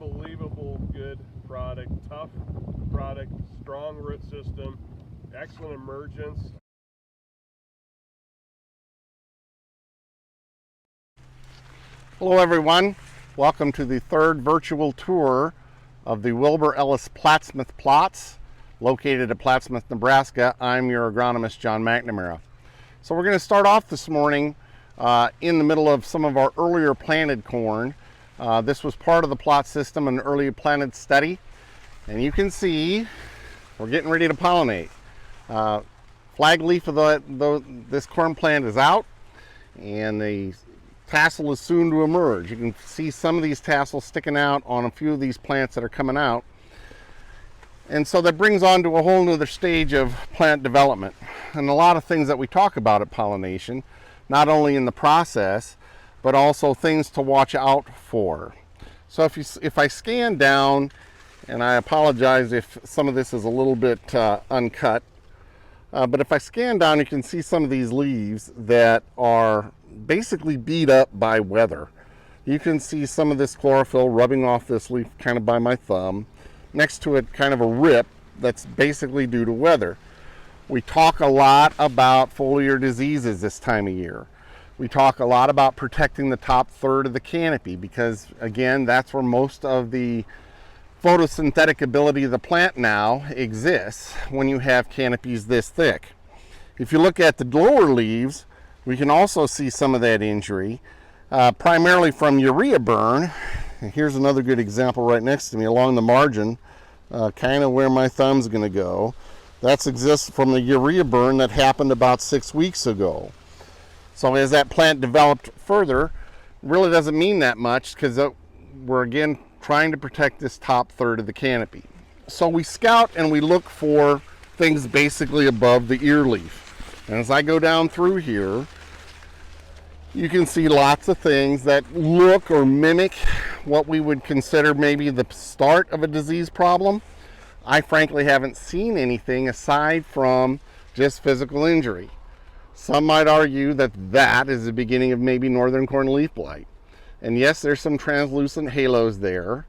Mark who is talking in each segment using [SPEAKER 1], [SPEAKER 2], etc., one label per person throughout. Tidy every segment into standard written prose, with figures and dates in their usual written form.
[SPEAKER 1] unbelievable good product, tough product, strong root system, excellent emergence.
[SPEAKER 2] Hello everyone, welcome to the third virtual tour of the Wilbur-Ellis Plattsmouth plots located at Plattsmouth, Nebraska. I'm your agronomist, John McNamara. So we're going to start off this morning in the middle of some of our earlier planted corn. This was part of the plot system, an early planted study, and you can see we're getting ready to pollinate. Flag leaf of this corn plant is out, and the tassel is soon to emerge. You can see some of these tassels sticking out on a few of these plants that are coming out. And so that brings on to a whole nother stage of plant development. And a lot of things that we talk about at pollination, not only in the process, but also things to watch out for. So if I scan down, and I apologize if some of this is a little bit uncut, but if I scan down, you can see some of these leaves that are basically beat up by weather. You can see some of this chlorophyll rubbing off this leaf kind of by my thumb. Next to it, kind of a rip that's basically due to weather. We talk a lot about foliar diseases this time of year. We talk a lot about protecting the top third of the canopy because, again, that's where most of the photosynthetic ability of the plant now exists when you have canopies this thick. If you look at the lower leaves, we can also see some of that injury, primarily from urea burn. And here's another good example right next to me along the margin, kind of where my thumb's going to go. That exists from the urea burn that happened about 6 weeks ago. So as that plant developed further, really doesn't mean that much because we're again trying to protect this top third of the canopy. So we scout and we look for things basically above the ear leaf. And as I go down through here, you can see lots of things that look or mimic what we would consider maybe the start of a disease problem. I frankly haven't seen anything aside from just physical injury. Some might argue that that is the beginning of maybe northern corn leaf blight. And yes, there's some translucent halos there.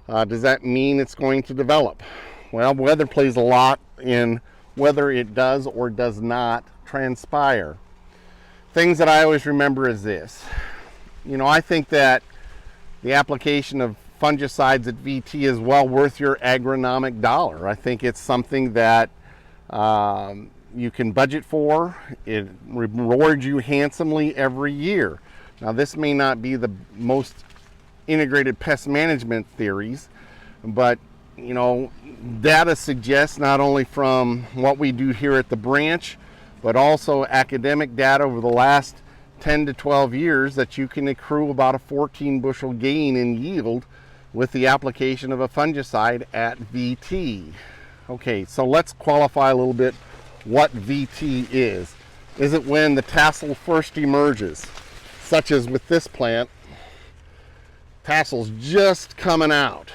[SPEAKER 2] Does that mean it's going to develop? Well, weather plays a lot in whether it does or does not transpire. Things that I always remember is this. You know, I think that the application of fungicides at VT is well worth your agronomic dollar. I think it's something that you can budget for. It rewards you handsomely every year. Now, this may not be the most integrated pest management theories, but you know, data suggests not only from what we do here at the branch, but also academic data over the last 10 to 12 years that you can accrue about a 14 bushel gain in yield with the application of a fungicide at VT. Okay, so let's qualify a little bit what VT is. Is it when the tassel first emerges, such as with this plant, tassel's just coming out?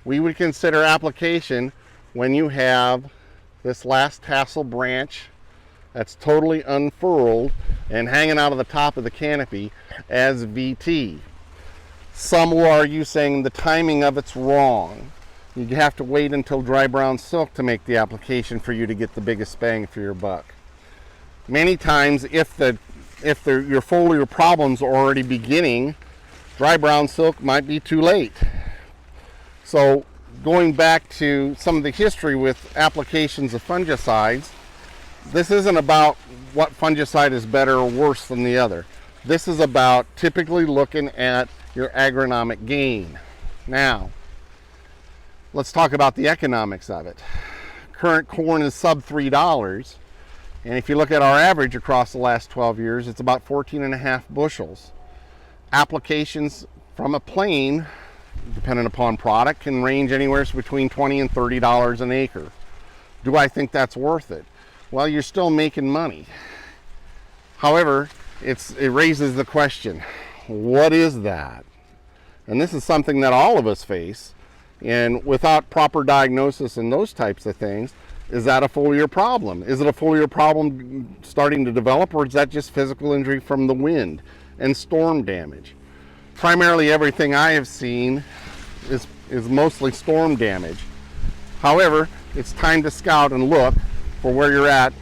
[SPEAKER 2] We would consider application when you have this last tassel branch that's totally unfurled and hanging out of the top of the canopy as VT. Some will argue saying the timing of it's wrong. You have to wait until dry brown silk to make the application for you to get the biggest bang for your buck. Many times, if your foliar problems are already beginning, dry brown silk might be too late. So going back to some of the history with applications of fungicides, this isn't about what fungicide is better or worse than the other. This is about typically looking at your agronomic gain. Now, let's talk about the economics of it. Current corn is sub $3, and if you look at our average across the last 12 years, it's about 14.5 bushels. Applications from a plane, depending upon product, can range anywhere between $20 and $30 an acre. Do I think that's worth it? Well, you're still making money. However, it raises the question, what is that? And this is something that all of us face, and without proper diagnosis and those types of things, is that a foliar problem? Is it a foliar problem starting to develop, or is that just physical injury from the wind and storm damage? Primarily everything I have seen is mostly storm damage. However, it's time to scout and look for where you're at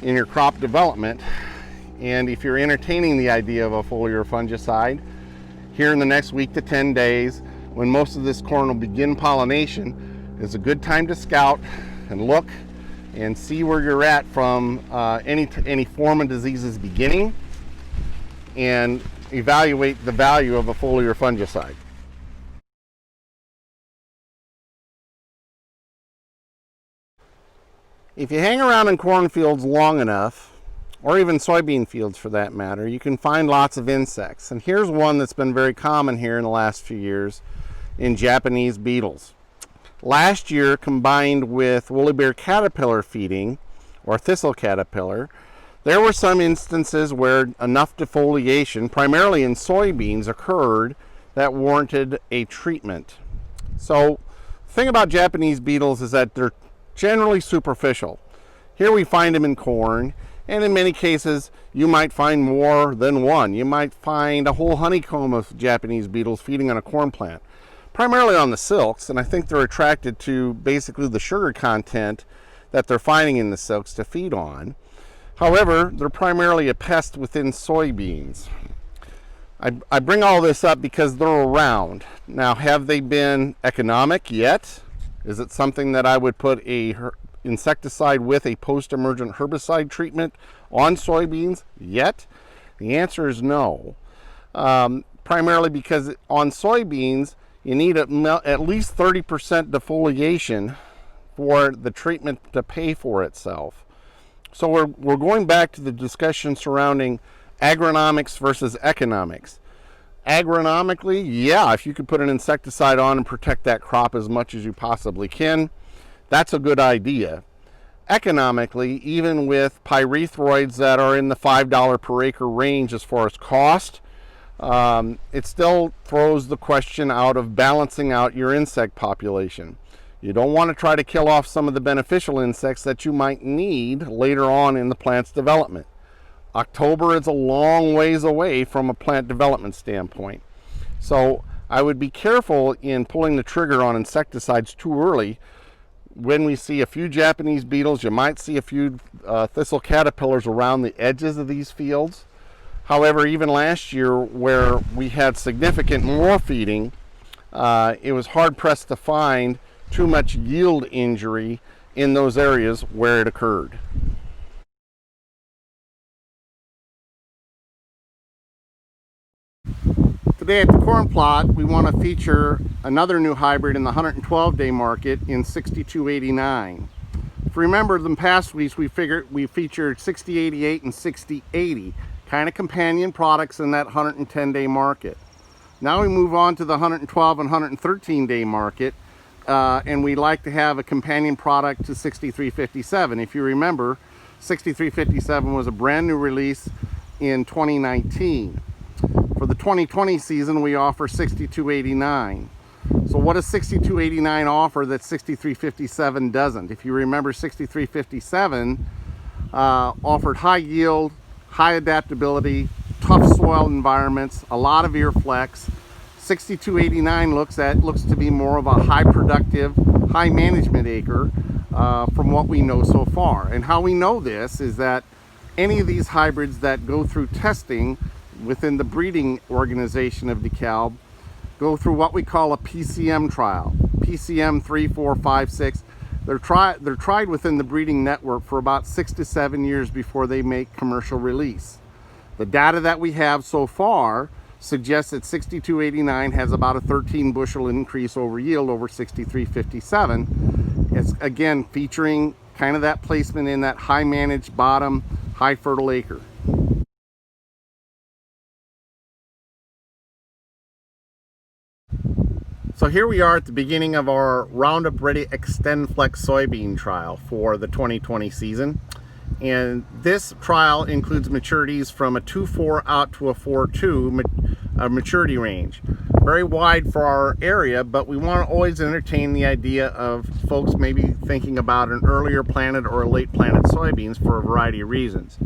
[SPEAKER 2] in your crop development. And if you're entertaining the idea of a foliar fungicide, here in the next week to 10 days, when most of this corn will begin pollination, is a good time to scout and look and see where you're at from any form of diseases beginning, and evaluate the value of a foliar fungicide. If you hang around in cornfields long enough, or even soybean fields for that matter, you can find lots of insects. And here's one that's been very common here in the last few years in Japanese beetles. Last year, combined with woolly bear caterpillar feeding, or thistle caterpillar, there were some instances where enough defoliation, primarily in soybeans, occurred that warranted a treatment. So the thing about Japanese beetles is that they're generally superficial. Here we find them in corn, and in many cases you might find more than one. You might find a whole honeycomb of Japanese beetles feeding on a corn plant, primarily on the silks, and I think they're attracted to basically the sugar content that they're finding in the silks to feed on. However, they're primarily a pest within soybeans. I bring all this up because they're around. Now, have they been economic yet? Is it something that I would put a insecticide with a post-emergent herbicide treatment on soybeans yet? The answer is no. Primarily because on soybeans, you need at least 30% defoliation for the treatment to pay for itself. So we're going back to the discussion surrounding agronomics versus economics. Agronomically, yeah, if you could put an insecticide on and protect that crop as much as you possibly can, that's a good idea. Economically, even with pyrethroids that are in the $5 per acre range as far as cost, it still throws the question out of balancing out your insect population. You don't want to try to kill off some of the beneficial insects that you might need later on in the plant's development. October is a long ways away from a plant development standpoint. So I would be careful in pulling the trigger on insecticides too early. When we see a few Japanese beetles, you might see a few thistle caterpillars around the edges of these fields. However, even last year where we had significant more feeding, it was hard pressed to find too much yield injury in those areas where it occurred. Today at the corn plot, we want to feature another new hybrid in the 112-day market in 6289. If you remember, in past weeks we featured 6088 and 6080, kind of companion products in that 110-day market. Now we move on to the 112 and 113-day market, and we like to have a companion product to 6357. If you remember, 6357 was a brand new release in 2019. For the 2020 season, we offer 6289. So what does 6289 offer that 6357 doesn't? If you remember, 6357 offered high yield, high adaptability, tough soil environments, a lot of ear flex. 6289 looks to be more of a high productive, high management acre from what we know so far. And how we know this is that any of these hybrids that go through testing within the breeding organization of Dekalb go through what we call a PCM trial. PCM 3, 4, 5, 6. They're tried within the breeding network for about 6 to 7 years before they make commercial release. The data that we have so far suggests that 6289 has about a 13 bushel increase over yield over 6357. It's again featuring kind of that placement in that high managed bottom, high fertile acre. So here we are at the beginning of our Roundup Ready Extend Flex soybean trial for the 2020 season. And this trial includes maturities from a 2.4 out to a 4.2 maturity range. Very wide for our area, but we want to always entertain the idea of folks maybe thinking about an earlier planted or a late planted soybeans for a variety of reasons.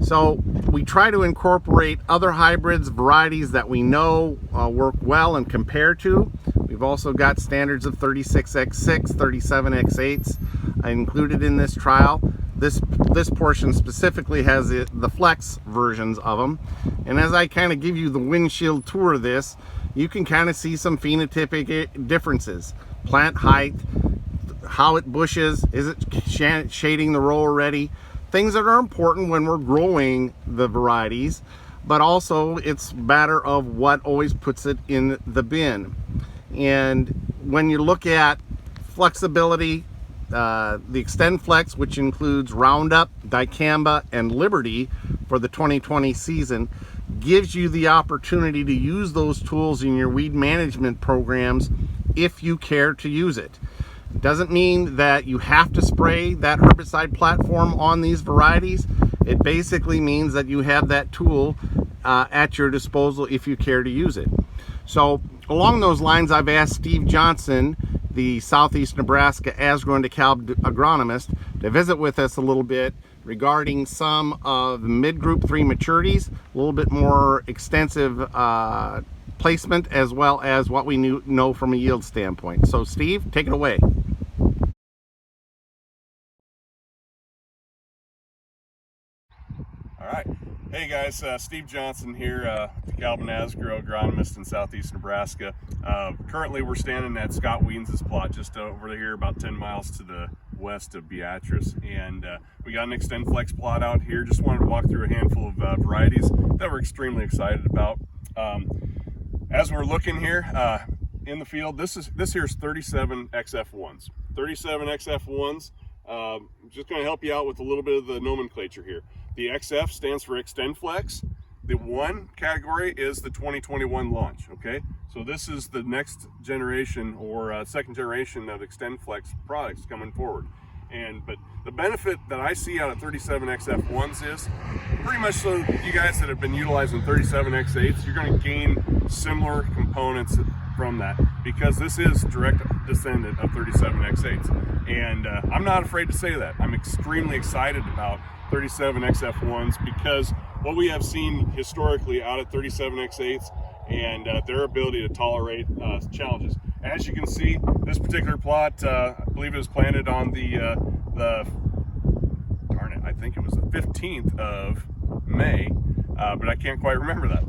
[SPEAKER 2] So we try to incorporate other hybrids, varieties that we know work well and compare to. We We've also got standards of 36X6, 37X8s included in this trial. This portion specifically has the flex versions of them. And as I kind of give you the windshield tour of this, you can kind of see some phenotypic differences. Plant height, how it bushes, is it shading the row already? Things that are important when we're growing the varieties, but also it's a matter of what always puts it in the bin. And when you look at flexibility, the Extend Flex, which includes Roundup, Dicamba, and Liberty for the 2020 season, gives you the opportunity to use those tools in your weed management programs if you care to use it. It doesn't mean that you have to spray that herbicide platform on these varieties. It basically means that you have that tool at your disposal if you care to use it. So along those lines, I've asked Steve Johnsen, the Southeast Nebraska Asgrow Dekalb agronomist, to visit with us a little bit regarding some of the mid-group 3 maturities, a little bit more extensive placement, as well as what we know from a yield standpoint. So Steve, take it away.
[SPEAKER 1] All right. Hey guys, Steve Johnsen here, Dekalb and Asgrow Agronomist in Southeast Nebraska. Currently we're standing at Scott Wiens' plot just over here about 10 miles to the west of Beatrice, and we got an Extend Flex plot out here. Just wanted to walk through a handful of varieties that we're extremely excited about. As we're looking here in the field, this here's 37 XF1s. 37 XF1s. Just going to help you out with a little bit of the nomenclature here. The XF stands for Extend Flex. The 1 category is the 2021 launch, okay? So this is the next generation or second generation of Extend Flex products coming forward. But the benefit that I see out of 37 XF1s is pretty much so you guys that have been utilizing 37 X8s, you're going to gain similar components from that, because this is direct descendant of 37 X8s. And I'm not afraid to say that. I'm extremely excited about 37 XF1s because what we have seen historically out of 37 X8s and their ability to tolerate challenges. As you can see, this particular plot, I believe it was planted on I think it was the 15th of May, but I can't quite remember that.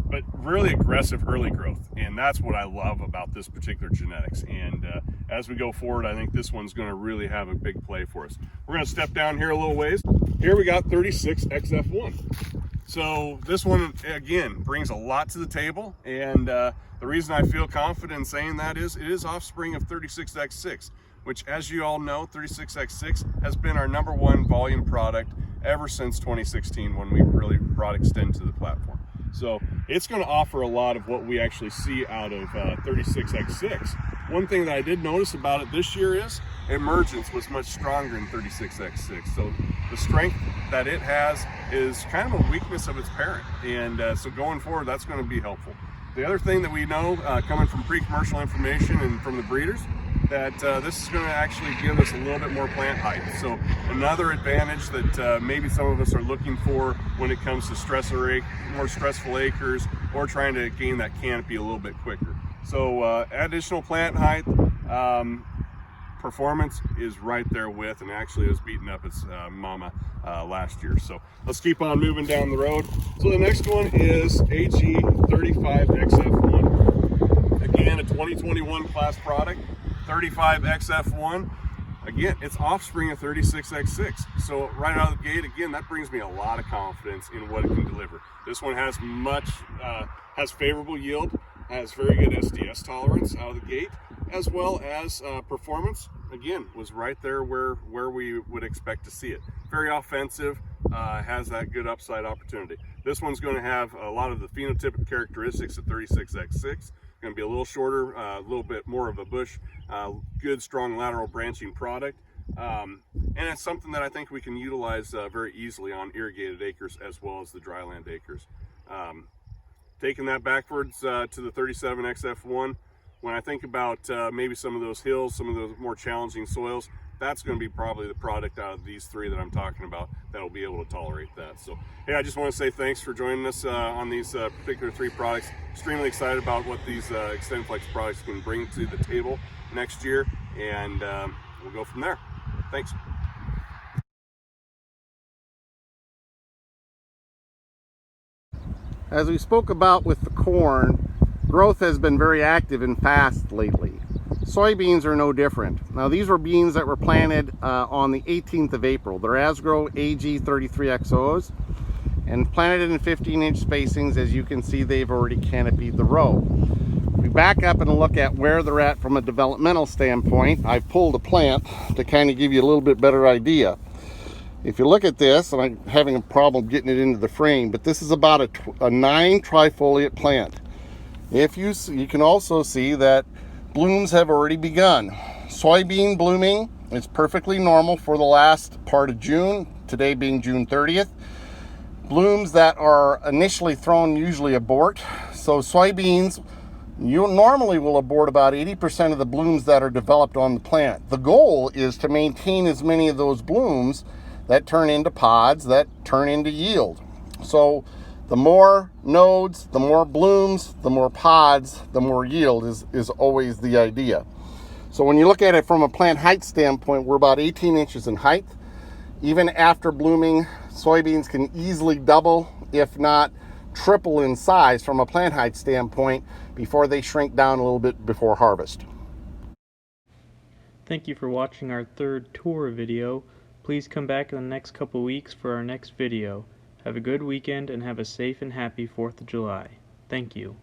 [SPEAKER 1] But really aggressive early growth, and that's what I love about this particular genetics. And as we go forward, I think this one's going to really have a big play for us. We're going to step down here a little ways. Here we got 36 XF1. So this one, again, brings a lot to the table, and the reason I feel confident in saying that is it is offspring of 36X6, which, as you all know, 36X6 has been our #1 volume product ever since 2016 when we really brought Extend to the platform. So it's going to offer a lot of what we actually see out of 36X6. One thing that I did notice about it this year is emergence was much stronger in 36X6. So the strength that it has is kind of a weakness of its parent. And so going forward, that's going to be helpful. The other thing that we know, coming from pre-commercial information and from the breeders, that this is going to actually give us a little bit more plant height. So another advantage that maybe some of us are looking for when it comes to more stressful acres, or trying to gain that canopy a little bit quicker. So additional plant height, performance is right there with, and actually it was beating up its mama last year. So let's keep on moving down the road. So the next one is AG35XF1. Again, a 2021 class product. 35XF1, again, it's offspring of 36X6. So right out of the gate, again, that brings me a lot of confidence in what it can deliver. This one has has favorable yield, has very good SDS tolerance out of the gate, as well as performance, again, was right there where we would expect to see it. Very offensive, has that good upside opportunity. This one's going to have a lot of the phenotypic characteristics of 36X6. Going to be a little shorter, a little bit more of a bush, good strong lateral branching product, and it's something that I think we can utilize very easily on irrigated acres as well as the dryland acres. Taking that backwards to the 37XF1, when I think about maybe some of those hills, some of those more challenging soils, that's going to be probably the product out of these three that I'm talking about that will be able to tolerate that. So, hey, I just want to say thanks for joining us on these particular three products. Extremely excited about what these XtendFlex products can bring to the table next year, and we'll go from there. Thanks.
[SPEAKER 2] As we spoke about with the corn, growth has been very active and fast lately. Soybeans are no different. Now, these were beans that were planted on the 18th of April. They're Asgrow AG33XOs and planted in 15-inch spacings. As you can see, they've already canopied the row. We back up and look at where they're at from a developmental standpoint. I've pulled a plant to kind of give you a little bit better idea. If you look at this, and I'm having a problem getting it into the frame, but this is about a 9 trifoliate plant. If you can also see that blooms have already begun. Soybean blooming is perfectly normal for the last part of June, today being June 30th. Blooms that are initially thrown usually abort. So soybeans, you normally will abort about 80% of the blooms that are developed on the plant. The goal is to maintain as many of those blooms that turn into pods, that turn into yield. So the more nodes, the more blooms, the more pods, the more yield is always the idea. So when you look at it from a plant height standpoint, we're about 18 inches in height. Even after blooming, soybeans can easily double, if not triple in size from a plant height standpoint before they shrink down a little bit before harvest.
[SPEAKER 3] Thank you for watching our third tour video. Please come back in the next couple weeks for our next video. Have a good weekend and have a safe and happy 4th of July. Thank you.